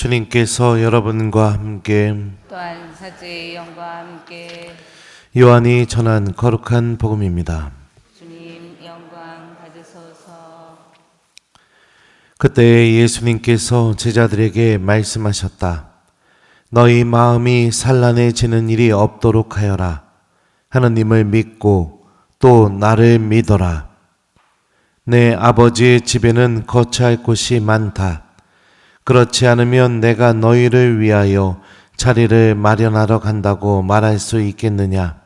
주님께서 여러분과 함께 또한 사제의 영과 함께 요한이 전한 거룩한 복음입니다. 주님 영광 받으소서. 그때 예수님께서 제자들에게 말씀하셨다. 너희 마음이 산란해지는 일이 없도록 하여라. 하느님을 믿고 또 나를 믿어라. 내 아버지의 집에는 거처할 곳이 많다. 그렇지 않으면 내가 너희를 위하여 자리를 마련하러 간다고 말할 수 있겠느냐?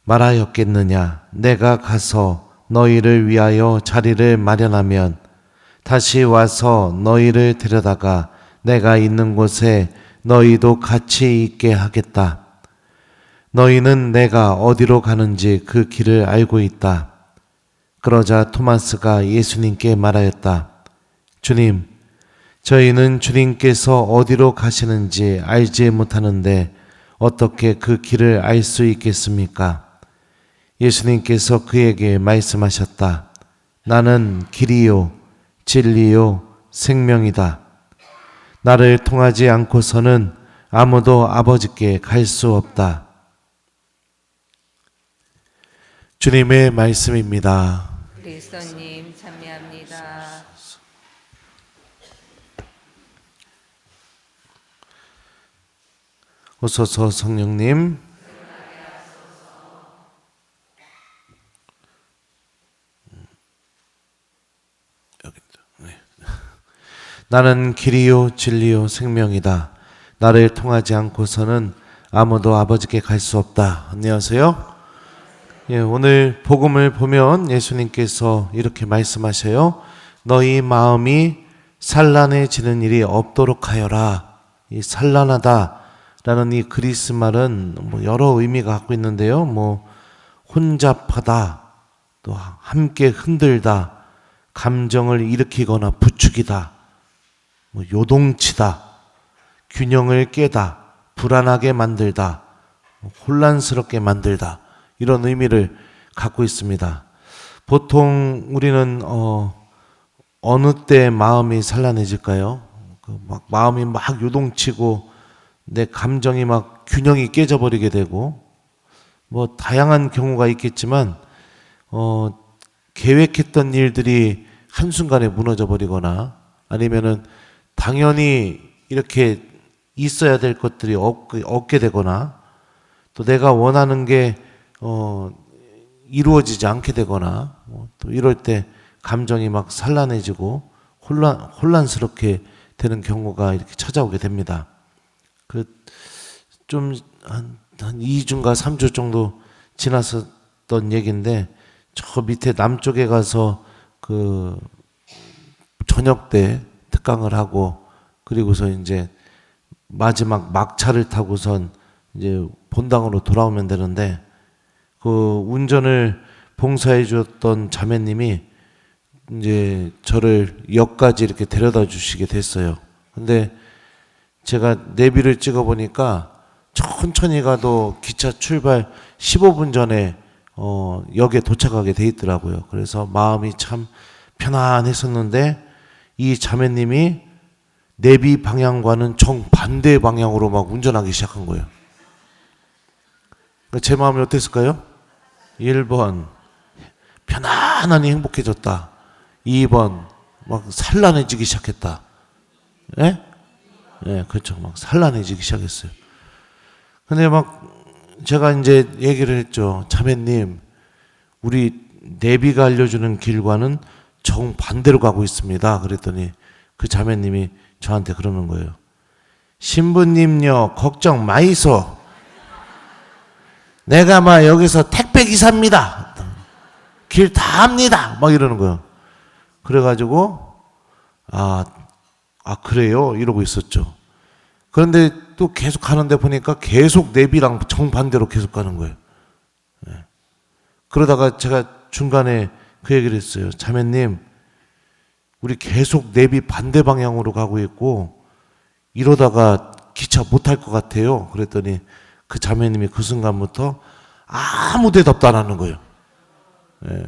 말하였겠느냐? 내가 가서 너희를 위하여 자리를 마련하면 다시 와서 너희를 데려다가 내가 있는 곳에 너희도 같이 있게 하겠다. 너희는 내가 어디로 가는지 그 길을 알고 있다. 그러자 토마스가 예수님께 말하였다. 주님, 저희는 주님께서 어디로 가시는지 알지 못하는데 어떻게 그 길을 알 수 있겠습니까? 예수님께서 그에게 말씀하셨다. 나는 길이요, 진리요, 생명이다. 나를 통하지 않고서는 아무도 아버지께 갈 수 없다. 주님의 말씀입니다. 그리스도님 참여합니다. 오소서 성령님. 나는 길이요 진리요 생명이다. 나를 통하지 않고서는 아무도 아버지께 갈 수 없다. 안녕하세요. 오늘 복음을 보면 예수님께서 이렇게 말씀하셔요. 너희 마음이 산란해지는 일이 없도록 하여라. 이 산란하다라는 이 그리스 말은 여러 의미가 갖고 있는데요. 혼잡하다, 또 함께 흔들다, 감정을 일으키거나 부추기다, 요동치다, 균형을 깨다, 불안하게 만들다, 혼란스럽게 만들다, 이런 의미를 갖고 있습니다. 보통 우리는 어느 때 마음이 산란해질까요? 마음이 막 요동치고 내 감정이 막 균형이 깨져버리게 되고 다양한 경우가 있겠지만 계획했던 일들이 한순간에 무너져 버리거나 아니면은 당연히 이렇게 있어야 될 것들이 없게 되거나 또 내가 원하는 게 이루어지지 않게 되거나 또 이럴 때 감정이 막 산란해지고 혼란스럽게 되는 경우가 이렇게 찾아오게 됩니다. 좀 한 2주인가 3주 정도 지났었던 얘기인데 저 밑에 남쪽에 가서 저녁 때 특강을 하고 그리고서 이제 마지막 막차를 타고선 이제 본당으로 돌아오면 되는데 운전을 봉사해 주었던 자매님이 이제 저를 역까지 이렇게 데려다 주시게 됐어요. 근데 제가 내비를 찍어 보니까 천천히 가도 기차 출발 15분 전에 역에 도착하게 돼 있더라고요. 그래서 마음이 참 편안했었는데 이 자매님이 내비 방향과는 정반대 방향으로 막 운전하기 시작한 거예요. 제 마음이 어땠을까요? 1번 편안하니 행복해졌다. 2번 막 산란해지기 시작했다. 예? 예, 그렇죠. 막 산란해지기 시작했어요. 근데 막 제가 이제 얘기를 했죠. 자매님, 우리 내비가 알려주는 길과는 정반대로 가고 있습니다. 그랬더니 그 자매님이 저한테 그러는 거예요. 신부님요, 걱정 마이소. 내가 막 여기서 택배 기사입니다. 길 다 압니다. 막 이러는 거예요. 그래가지고 그래요? 이러고 있었죠. 그런데 또 계속 가는데 보니까 계속 내비랑 정반대로 계속 가는 거예요. 네. 그러다가 제가 중간에 그 얘기를 했어요. 자매님, 우리 계속 내비 반대 방향으로 가고 있고 이러다가 기차 못 탈 것 같아요. 그랬더니 그 자매님이 그 순간부터 아무 대답도 안 하는 거예요. 네.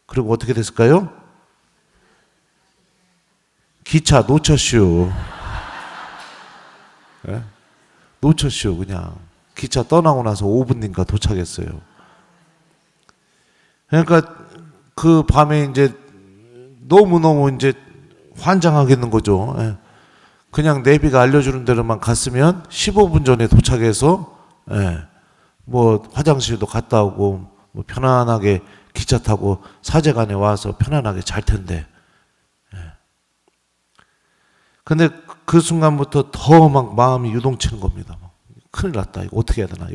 그리고 어떻게 됐을까요? 기차 놓쳤슈. 예? 놓쳤슈. 그냥 기차 떠나고 나서 5분 뒤인가 도착했어요. 그러니까 그 밤에 이제 너무너무 이제 환장하겠는 거죠. 예. 그냥 내비가 알려주는 대로만 갔으면 15분 전에 도착해서 예. 뭐 화장실도 갔다 오고 뭐 편안하게 기차 타고 사제관에 와서 편안하게 잘 텐데. 예. 근데 그 순간부터 더 막 마음이 유동치는 겁니다. 큰일 났다. 이거 어떻게 해야 되나?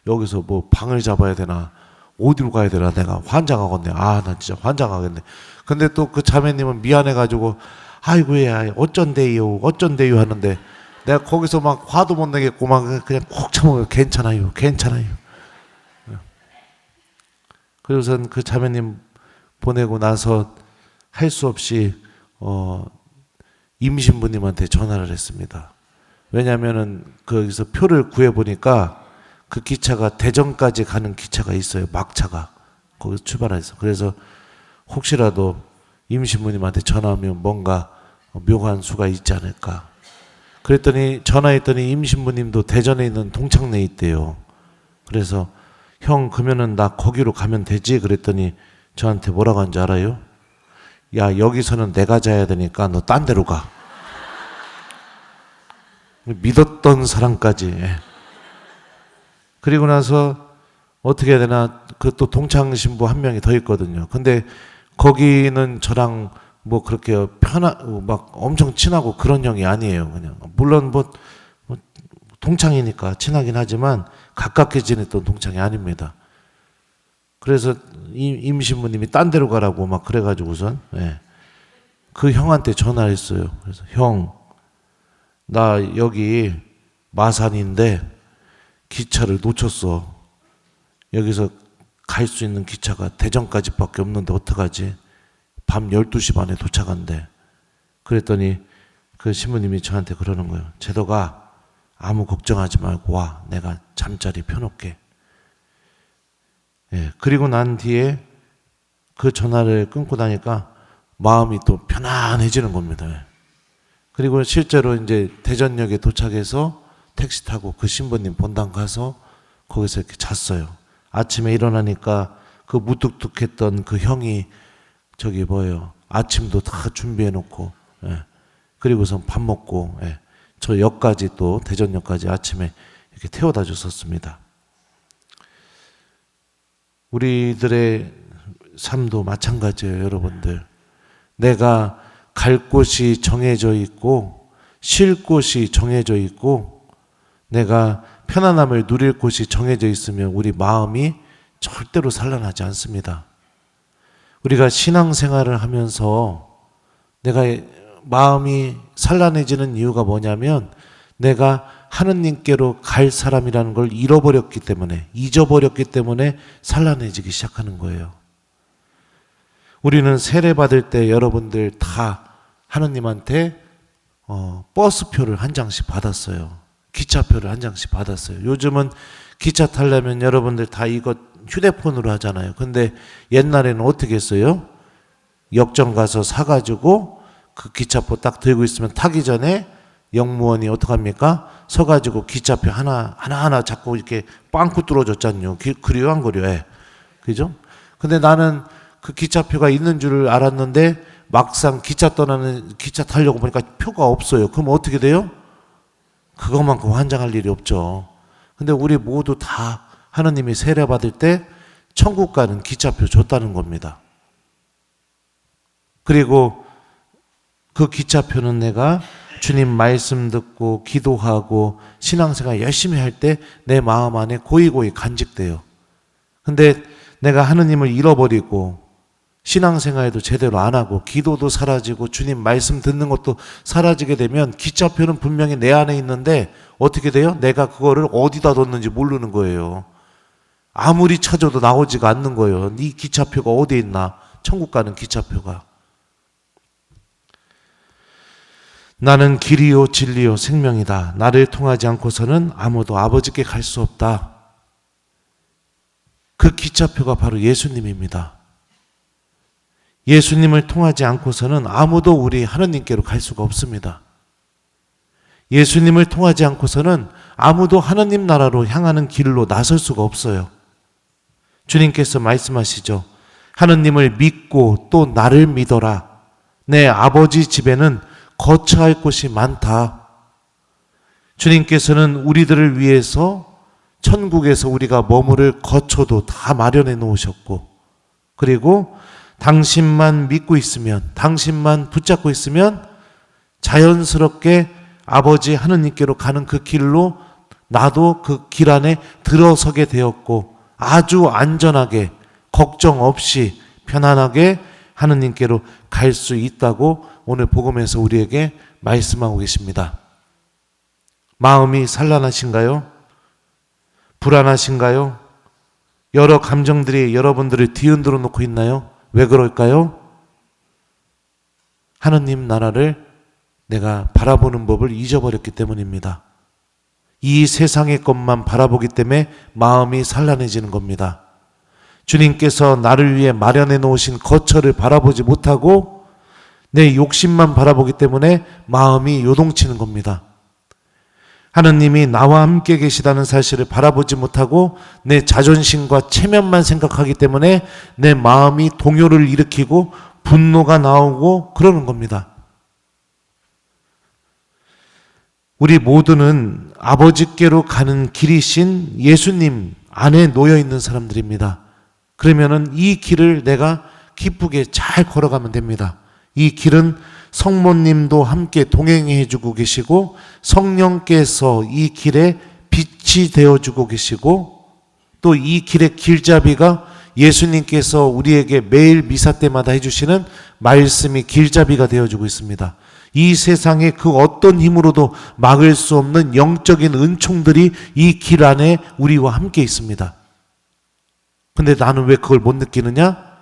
여기서 뭐 방을 잡아야 되나? 어디로 가야 되나? 내가 환장하겠네. 난 진짜 환장하겠네. 근데 또 그 자매님은 미안해가지고 아이고야 어쩐대요 하는데 내가 거기서 막 화도 못 내겠고 막 그냥 콕 참아요. 괜찮아요. 그래서 그 자매님 보내고 나서 할 수 없이 임신부님한테 전화를 했습니다. 왜냐하면은 거기서 표를 구해보니까 그 기차가 대전까지 가는 기차가 있어요. 막차가 거기서 출발해서. 그래서 혹시라도 임신부님한테 전화하면 뭔가 묘한 수가 있지 않을까. 그랬더니 전화했더니 임신부님도 대전에 있는 동창내에 있대요. 그래서 형 그러면은 나 거기로 가면 되지? 그랬더니 저한테 뭐라고 한지 알아요? 야 여기서는 내가 자야 되니까 너 딴 데로 가. 믿었던 사람까지. 예. 그리고 나서 어떻게 해야 되나 그 또 동창 신부 한 명이 더 있거든요. 근데 거기는 저랑 뭐 그렇게 막 엄청 친하고 그런 형이 아니에요. 그냥 물론 뭐 동창이니까 친하긴 하지만 가깝게 지냈던 동창이 아닙니다. 그래서 임신부님이 딴 데로 가라고 막 그래가지고선 예. 그 형한테 전화했어요. 그래서 형, 나 여기 마산인데 기차를 놓쳤어. 여기서 갈 수 있는 기차가 대전까지밖에 없는데 어떡하지? 밤 12시 반에 도착한대. 그랬더니 그 신부님이 저한테 그러는 거예요. 제도가 아무 걱정하지 말고 와. 내가 잠자리 펴놓게. 예, 그리고 난 뒤에 그 전화를 끊고 나니까 마음이 또 편안해지는 겁니다. 예. 그리고 실제로 이제 대전역에 도착해서 택시 타고 그 신부님 본당 가서 거기서 이렇게 잤어요. 아침에 일어나니까 그 무뚝뚝했던 그 형이 저기 뭐예요. 아침도 다 준비해 놓고, 예. 그리고선 밥 먹고, 예. 저 역까지 또 대전역까지 아침에 이렇게 태워다 줬었습니다. 우리들의 삶도 마찬가지예요, 여러분들. 내가 갈 곳이 정해져 있고, 쉴 곳이 정해져 있고, 내가 편안함을 누릴 곳이 정해져 있으면 우리 마음이 절대로 산란하지 않습니다. 우리가 신앙생활을 하면서 내가 마음이 산란해지는 이유가 뭐냐면 내가 하느님께로 갈 사람이라는 걸 잊어버렸기 때문에 산란해지기 시작하는 거예요. 우리는 세례받을 때 여러분들 다 하느님한테 버스표를 한 장씩 받았어요. 기차표를 한 장씩 받았어요. 요즘은 기차 타려면 여러분들 다 이거 휴대폰으로 하잖아요. 근데 옛날에는 어떻게 했어요? 역전 가서 사가지고 그 기차표 딱 들고 있으면 타기 전에 영무원이 어떡합니까? 서가지고 기차표 하나하나 자꾸 이렇게 빵꾸 뚫어줬잖아요. 그리워 안 그리워? 예. 그죠? 근데 나는 그 기차표가 있는 줄 알았는데 막상 기차 타려고 보니까 표가 없어요. 그럼 어떻게 돼요? 그것만큼 환장할 일이 없죠. 근데 우리 모두 다 하느님이 세례 받을 때 천국 가는 기차표 줬다는 겁니다. 그리고 그 기차표는 내가 주님 말씀 듣고 기도하고 신앙생활 열심히 할 때 내 마음 안에 고이고이 간직돼요. 근데 내가 하느님을 잃어버리고 신앙생활도 제대로 안 하고 기도도 사라지고 주님 말씀 듣는 것도 사라지게 되면 기차표는 분명히 내 안에 있는데 어떻게 돼요? 내가 그거를 어디다 뒀는지 모르는 거예요. 아무리 찾아도 나오지가 않는 거예요. 네 기차표가 어디에 있나? 천국 가는 기차표가. 나는 길이요 진리요 생명이다. 나를 통하지 않고서는 아무도 아버지께 갈 수 없다. 그 기차표가 바로 예수님입니다. 예수님을 통하지 않고서는 아무도 우리 하느님께로 갈 수가 없습니다. 예수님을 통하지 않고서는 아무도 하느님 나라로 향하는 길로 나설 수가 없어요. 주님께서 말씀하시죠. 하느님을 믿고 또 나를 믿어라. 내 아버지 집에는 거처할 곳이 많다. 주님께서는 우리들을 위해서 천국에서 우리가 머무를 거처도 다 마련해 놓으셨고, 그리고 당신만 믿고 있으면, 당신만 붙잡고 있으면 자연스럽게 아버지 하느님께로 가는 그 길로 나도 그 길 안에 들어서게 되었고, 아주 안전하게 걱정 없이 편안하게 하느님께로 갈 수 있다고 오늘 복음에서 우리에게 말씀하고 계십니다. 마음이 산란하신가요? 불안하신가요? 여러 감정들이 여러분들을 뒤흔들어 놓고 있나요? 왜 그럴까요? 하느님 나라를 내가 바라보는 법을 잊어버렸기 때문입니다. 이 세상의 것만 바라보기 때문에 마음이 산란해지는 겁니다. 주님께서 나를 위해 마련해 놓으신 거처를 바라보지 못하고 내 욕심만 바라보기 때문에 마음이 요동치는 겁니다. 하느님이 나와 함께 계시다는 사실을 바라보지 못하고 내 자존심과 체면만 생각하기 때문에 내 마음이 동요를 일으키고 분노가 나오고 그러는 겁니다. 우리 모두는 아버지께로 가는 길이신 예수님 안에 놓여 있는 사람들입니다. 그러면은 이 길을 내가 기쁘게 잘 걸어가면 됩니다. 이 길은 성모님도 함께 동행해 주고 계시고 성령께서 이 길에 빛이 되어 주고 계시고 또 이 길의 길잡이가 예수님께서 우리에게 매일 미사 때마다 해주시는 말씀이 길잡이가 되어 주고 있습니다. 이 세상의 그 어떤 힘으로도 막을 수 없는 영적인 은총들이 이 길 안에 우리와 함께 있습니다. 근데 나는 왜 그걸 못 느끼느냐?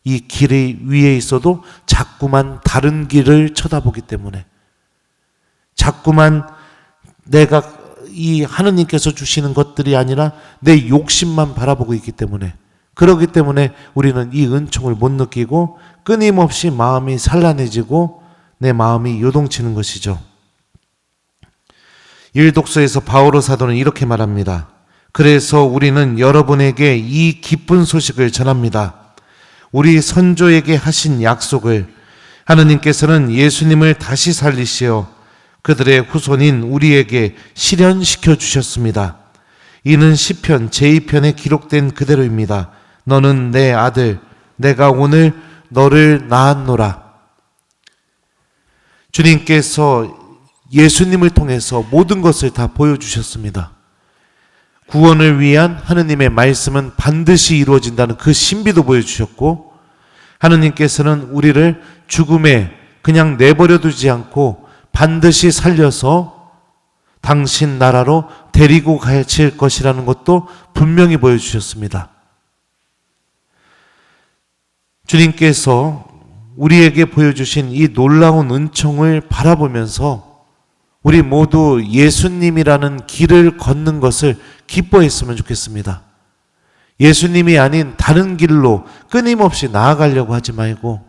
이 길이 위에 있어도 자꾸만 다른 길을 쳐다보기 때문에, 자꾸만 내가 이 하느님께서 주시는 것들이 아니라 내 욕심만 바라보고 있기 때문에, 그렇기 때문에 우리는 이 은총을 못 느끼고 끊임없이 마음이 산란해지고 내 마음이 요동치는 것이죠. 일독서에서 바오로 사도는 이렇게 말합니다. 그래서 우리는 여러분에게 이 기쁜 소식을 전합니다. 우리 선조에게 하신 약속을 하느님께서는 예수님을 다시 살리시어 그들의 후손인 우리에게 실현시켜 주셨습니다. 이는 시편 제2편에 기록된 그대로입니다. 너는 내 아들, 내가 오늘 너를 낳았노라. 주님께서 예수님을 통해서 모든 것을 다 보여주셨습니다. 구원을 위한 하느님의 말씀은 반드시 이루어진다는 그 신비도 보여주셨고, 하느님께서는 우리를 죽음에 그냥 내버려 두지 않고 반드시 살려서 당신 나라로 데리고 가실 것이라는 것도 분명히 보여주셨습니다. 주님께서 우리에게 보여주신 이 놀라운 은총을 바라보면서 우리 모두 예수님이라는 길을 걷는 것을 기뻐했으면 좋겠습니다. 예수님이 아닌 다른 길로 끊임없이 나아가려고 하지 말고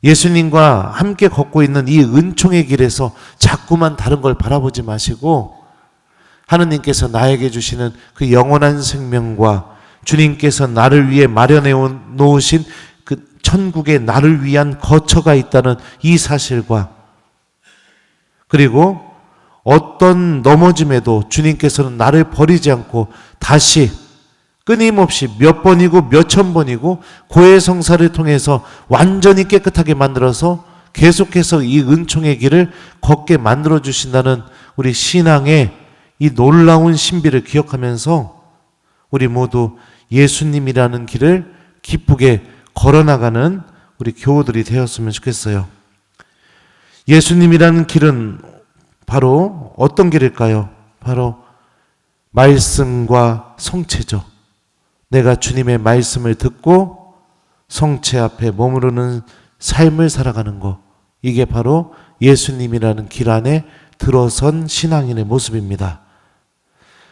예수님과 함께 걷고 있는 이 은총의 길에서 자꾸만 다른 걸 바라보지 마시고 하느님께서 나에게 주시는 그 영원한 생명과 주님께서 나를 위해 마련해 놓으신 그 천국에 나를 위한 거처가 있다는 이 사실과, 그리고 어떤 넘어짐에도 주님께서는 나를 버리지 않고 다시 끊임없이 몇 번이고 몇천 번이고 고해성사를 통해서 완전히 깨끗하게 만들어서 계속해서 이 은총의 길을 걷게 만들어 주신다는 우리 신앙의 이 놀라운 신비를 기억하면서 우리 모두 예수님이라는 길을 기쁘게 걸어나가는 우리 교우들이 되었으면 좋겠어요. 예수님이라는 길은 바로 어떤 길일까요? 바로 말씀과 성체죠. 내가 주님의 말씀을 듣고 성체 앞에 머무르는 삶을 살아가는 것, 이게 바로 예수님이라는 길 안에 들어선 신앙인의 모습입니다.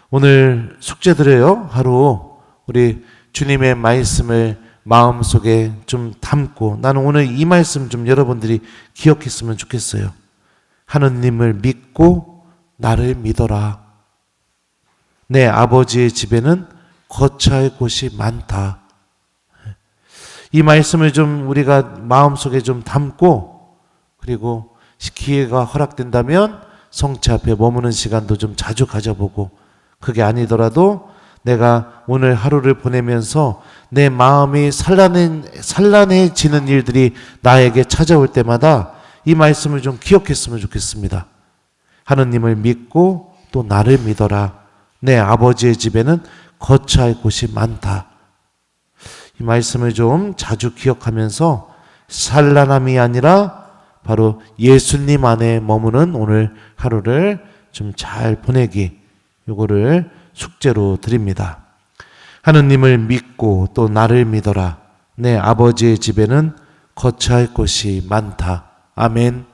오늘 숙제드려요. 하루 우리 주님의 말씀을 마음속에 좀 담고 나는 오늘 이 말씀 좀 여러분들이 기억했으면 좋겠어요. 하느님을 믿고 나를 믿어라. 내 아버지의 집에는 거처할 곳이 많다. 이 말씀을 좀 우리가 마음속에 좀 담고 그리고 기회가 허락된다면 성체 앞에 머무는 시간도 좀 자주 가져보고 그게 아니더라도 내가 오늘 하루를 보내면서 내 마음이 산란해지는 일들이 나에게 찾아올 때마다 이 말씀을 좀 기억했으면 좋겠습니다. 하느님을 믿고 또 나를 믿어라. 내 아버지의 집에는 거처할 곳이 많다. 이 말씀을 좀 자주 기억하면서 산란함이 아니라 바로 예수님 안에 머무는 오늘 하루를 좀 잘 보내기 요거를 숙제로 드립니다. 하느님을 믿고 또 나를 믿어라. 내 아버지의 집에는 거처할 곳이 많다. 아멘.